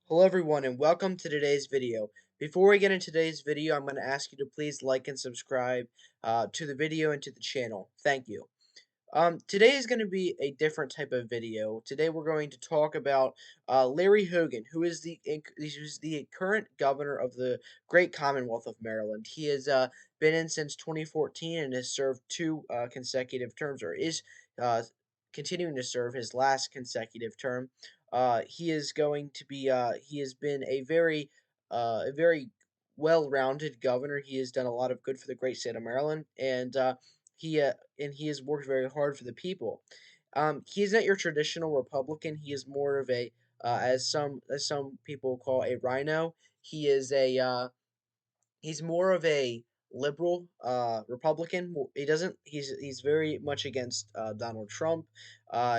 Hello everyone and welcome to today's video. Before we get into today's video, I'm going to ask you to please like and subscribe to the video and to the channel. Thank you. Today is going to be a different type of video. Today we're going to talk about Larry Hogan, who's the current governor of the great Commonwealth of Maryland. He has been in since 2014 and has served two consecutive terms, or is uh, continuing to serve his last consecutive term. He is going to be. He has been a very well-rounded governor. He has done a lot of good for the great state of Maryland, and he has worked very hard for the people. He is not your traditional Republican. He is more of a, as some people call, a rhino. He is a he's more of a liberal Republican. He's very much against Donald Trump.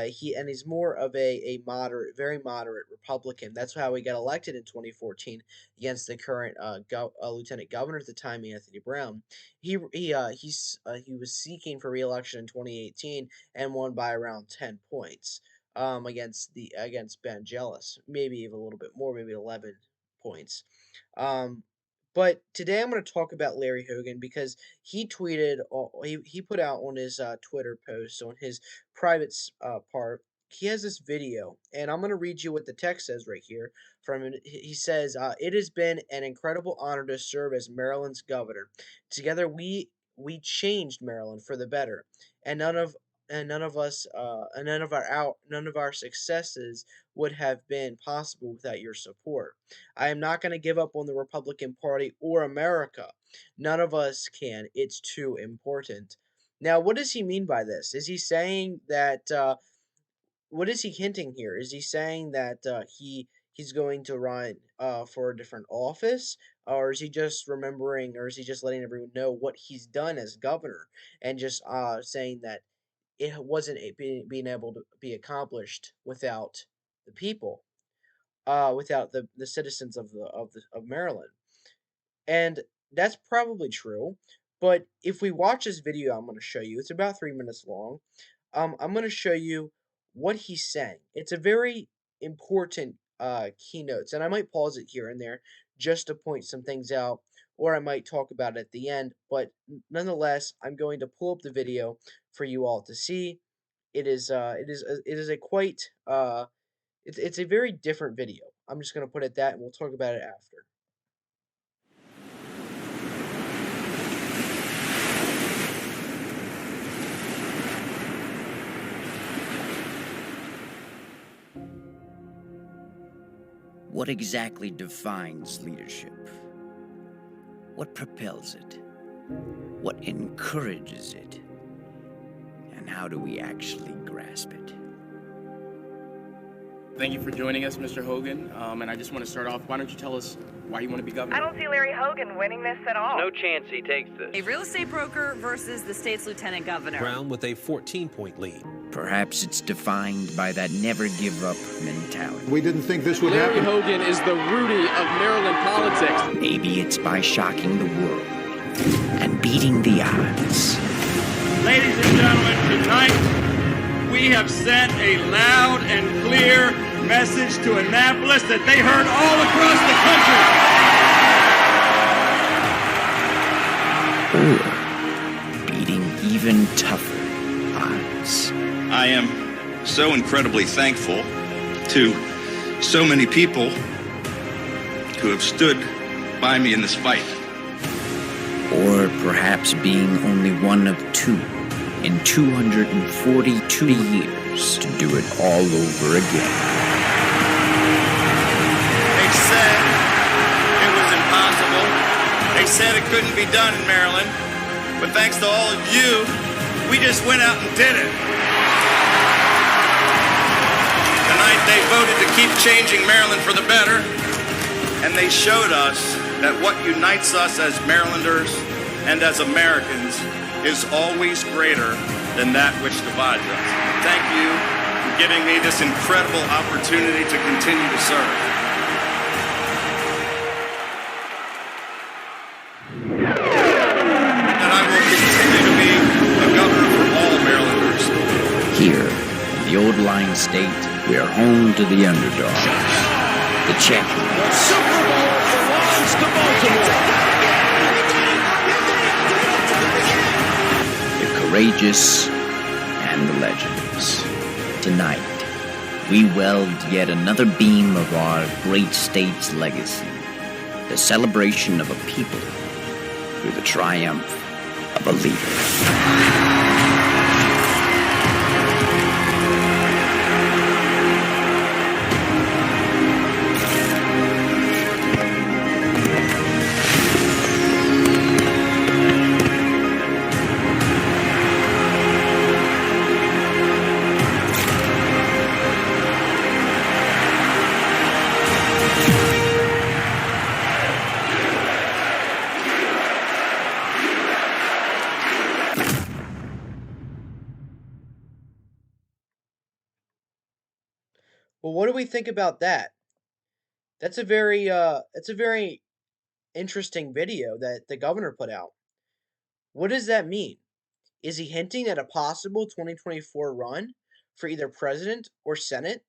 He's more of a moderate, very moderate Republican. That's how he got elected in 2014 against the current lieutenant governor at the time, Anthony Brown. He was seeking for re-election in 2018 and won by around 10 points against Ben Jealous, maybe even a little bit more, maybe 11 points. But today I'm going to talk about Larry Hogan because he put out on his Twitter post, on his private part. He has this video, and I'm going to read you what the text says right here from him. He says, "It has been an incredible honor to serve as Maryland's governor. Together we changed Maryland for the better, and none of our successes would have been possible without your support. I am not going to give up on the Republican Party or America. None of us can. It's too important." Now, what does he mean by this? Is he saying that? What is he hinting here? Is he saying that he's going to run for a different office, or is he just remembering, or is he just letting everyone know what he's done as governor, and just saying that it wasn't being able to be accomplished without the people, without the citizens of Maryland? And that's probably true. But if we watch this video, I'm going to show you. It's about 3 minutes long. I'm going to show you what he's saying. It's a very important keynotes, and I might pause it here and there just to point some things out, or I might talk about it at the end. But nonetheless, I'm going to pull up the video for you all to see. It is a quite it's a very different video. I'm just going to put it that, and we'll talk about it after. What exactly defines leadership? What propels it? What encourages it? And how do we actually grasp it? Thank you for joining us, Mr. Hogan. And I just want to start off, why don't you tell us why you want to be governor? I don't see Larry Hogan winning this at all. No chance he takes this. A real estate broker versus the state's lieutenant governor. Brown with a 14-point lead. Perhaps it's defined by that never-give-up mentality. We didn't think this would Larry happen. Hogan is the Rudy of Maryland politics. Maybe it's by shocking the world and beating the odds. Ladies and gentlemen, tonight we have sent a loud and clear message to Annapolis that they heard all across Or beating even tougher odds. I am so incredibly thankful to so many people who have stood by me in this fight. Or perhaps being only one of two in 242 years to do it all over again. They said it was impossible. They said it couldn't be done in Maryland. But thanks to all of you, we just went out and did it. Tonight they voted to keep changing Maryland for the better, and they showed us that what unites us as Marylanders and as Americans is always greater than that which divides us. Thank you for giving me this incredible opportunity to continue to serve. And I will continue to be a governor for all Marylanders. Here, in the old line state, we are home to the underdog. the champions, Super Bowl belongs to Baltimore. the courageous, and the legends. Tonight, we weld yet another beam of our great state's legacy, the celebration of a people through the triumph of a leader. Well, what do we think about that? That's a very interesting video that the governor put out. What does that mean? Is he hinting at a possible 2024 run for either president or senate?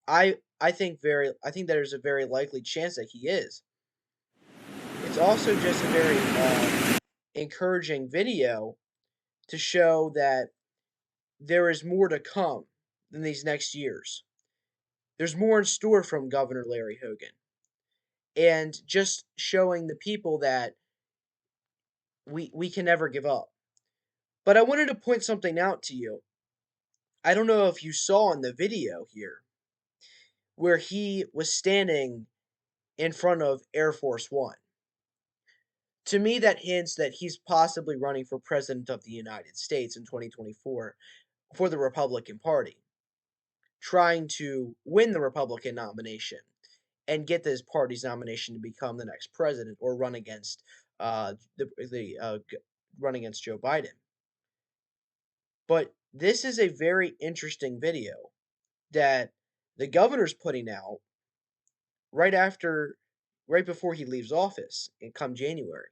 I think there's a very likely chance that he is. It's also just a very encouraging video to show that there is more to come in these next years. There's more in store from Governor Larry Hogan. And just showing the people that we can never give up. But I wanted to point something out to you. I don't know if you saw in the video here where he was standing in front of Air Force One. To me, that hints that he's possibly running for president of the United States in 2024 for the Republican Party, trying to win the Republican nomination and get this party's nomination to become the next president or run against run against Joe Biden. But this is a very interesting video that the governor's putting out right after, right before he leaves office and come January.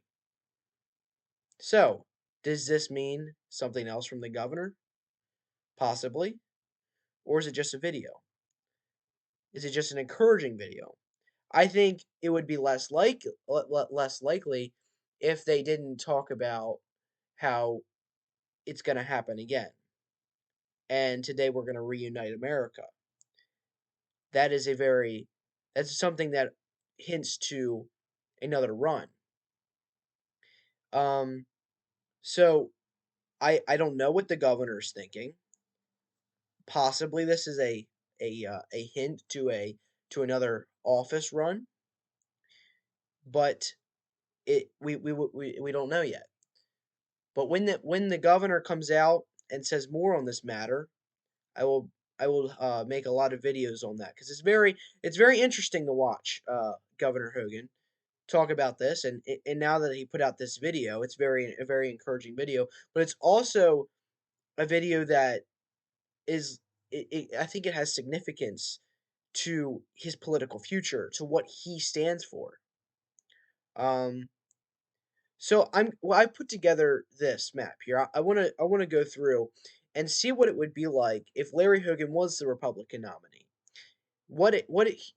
So, does this mean something else from the governor? Possibly. Or is it just a video? Is it just an encouraging video? I think it would be less likely if they didn't talk about how it's going to happen again. And today we're going to reunite America. That is that's something that hints to another run. Um, so I don't know what the governor's thinking. Possibly this is a hint to another office run, but we don't know yet. But when the governor comes out and says more on this matter, I will make a lot of videos on that because it's very interesting to watch Governor Hogan talk about this, and now that he put out this video, it's a very encouraging video, but it's also a video that is I think it has significance to his political future, to what he stands for. Um, so I put together this map here. I want to go through and see what it would be like if Larry Hogan was the Republican nominee.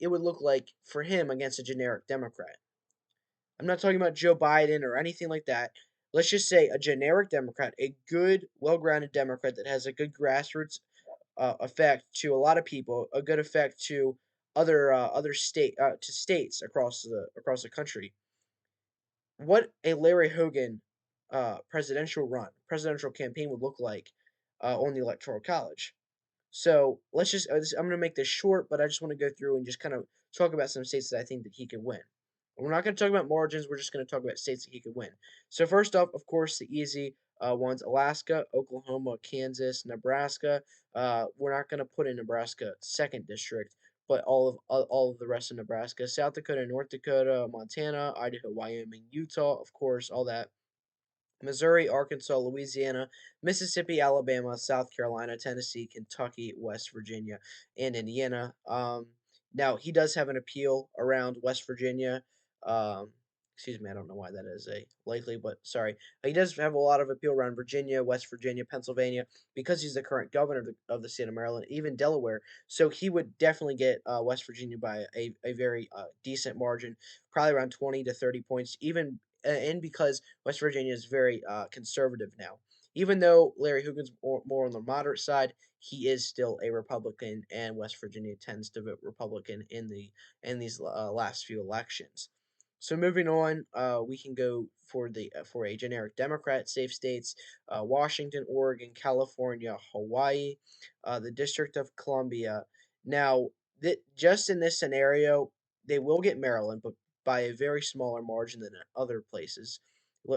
It would look like for him against a generic Democrat. I'm not talking about Joe Biden or anything like that. Let's just say a generic Democrat, a good, well-grounded Democrat that has a good grassroots effect to a lot of people, a good effect to other states across the country. What a Larry Hogan presidential campaign would look like on the Electoral College. So I'm going to make this short, but I just want to go through and just kind of talk about some states that I think that he could win. We're not going to talk about margins. We're just going to talk about states that he could win. So first off, of course, the easy ones: Alaska, Oklahoma, Kansas, Nebraska. We're not going to put in Nebraska second district, but all of the rest of Nebraska: South Dakota, North Dakota, Montana, Idaho, Wyoming, Utah, of course, all that. Missouri, Arkansas, Louisiana, Mississippi, Alabama, South Carolina, Tennessee, Kentucky, West Virginia, and Indiana. Now he does have an appeal around West Virginia. Um, Excuse me, I don't know why that is a likely, but sorry. He does have a lot of appeal around Virginia, West Virginia, Pennsylvania, because he's the current governor of the state of Maryland, even Delaware. So he would definitely get West Virginia by a very decent margin, probably around 20 to 30 points, even and because West Virginia is very conservative now. Even though Larry Hogan's more on the moderate side, he is still a Republican, and West Virginia tends to vote Republican in these last few elections. So moving on, we can go for a generic Democrat safe states: Washington, Oregon, California, Hawaii, the District of Columbia. Now, just in this scenario, they will get Maryland, but by a very smaller margin than in other places.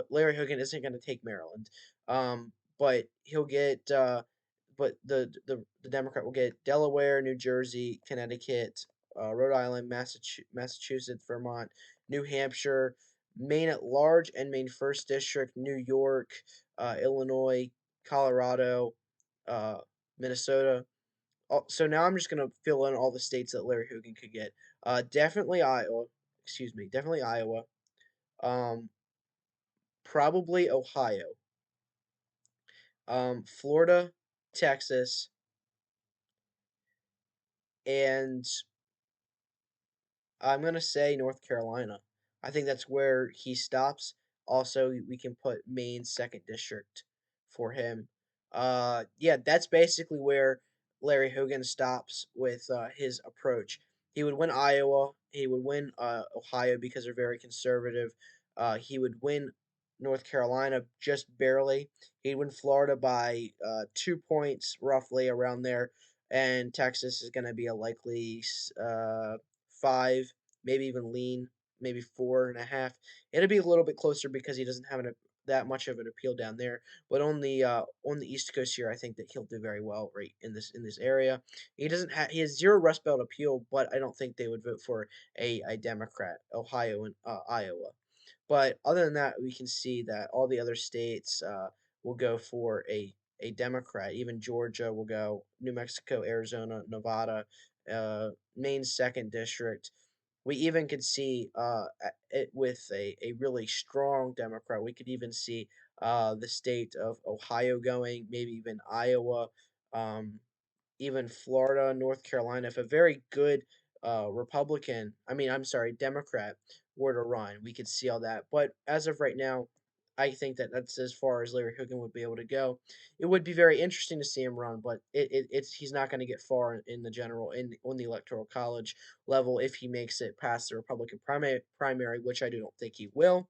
Larry Hogan isn't going to take Maryland, but he'll get. But the Democrat will get Delaware, New Jersey, Connecticut, Rhode Island, Massachusetts, Vermont, New Hampshire, Maine at large and Maine first district, New York, Illinois, Colorado, uh, Minnesota. So now I'm just gonna fill in all the states that Larry Hogan could get. Definitely Iowa. Excuse me. Definitely Iowa. Um, probably Ohio. Florida, Texas, and I'm gonna say North Carolina. I think that's where he stops. Also, we can put Maine's second district for him. Yeah, that's basically where Larry Hogan stops with his approach. He would win Iowa. He would win Ohio because they're very conservative. He would win North Carolina just barely. He'd win Florida by 2 points, roughly around there. And Texas is going to be a likely 5, maybe even lean, maybe 4.5. It'll be a little bit closer because he doesn't have that much of an appeal down there. But on the East Coast here, I think that he'll do very well right in this area. He has zero Rust Belt appeal, but I don't think they would vote for a Democrat, Ohio and Iowa. But other than that, we can see that all the other states will go for a Democrat. Even Georgia will go. New Mexico, Arizona, Nevada, Maine's second district. We even could see it with a really strong Democrat. We could even see the state of Ohio going, maybe even Iowa, um, even Florida, North Carolina. If a very good I'm sorry, Democrat were to run, we could see all that. But as of right now, I think that that's as far as Larry Hogan would be able to go. It would be very interesting to see him run, but it's he's not going to get far in the general in on the electoral college level if he makes it past the Republican primary, which I do not think he will.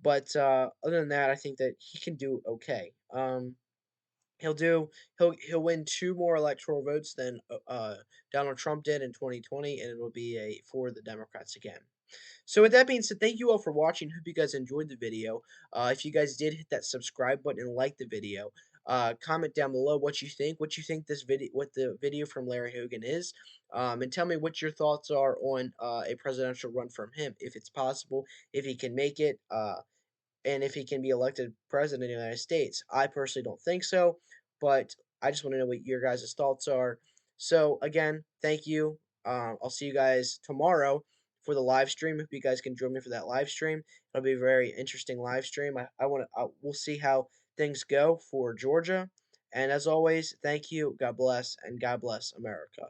But other than that, I think that he can do okay. He'll do he'll win two more electoral votes than Donald Trump did in 2020, and it'll be a for the Democrats again. So with that being said, thank you all for watching. Hope you guys enjoyed the video. If you guys did, hit that subscribe button and like the video. Comment down below what you think what the video from Larry Hogan is, and tell me what your thoughts are on a presidential run from him, if it's possible, if he can make it. And if he can be elected president of the United States. I personally don't think so, but I just want to know what your guys' thoughts are. So again, thank you. I'll see you guys tomorrow for the live stream. If you guys can join me for that live stream, it'll be a very interesting live stream. I want to. We'll see how things go for Georgia. And as always, thank you. God bless, and God bless America.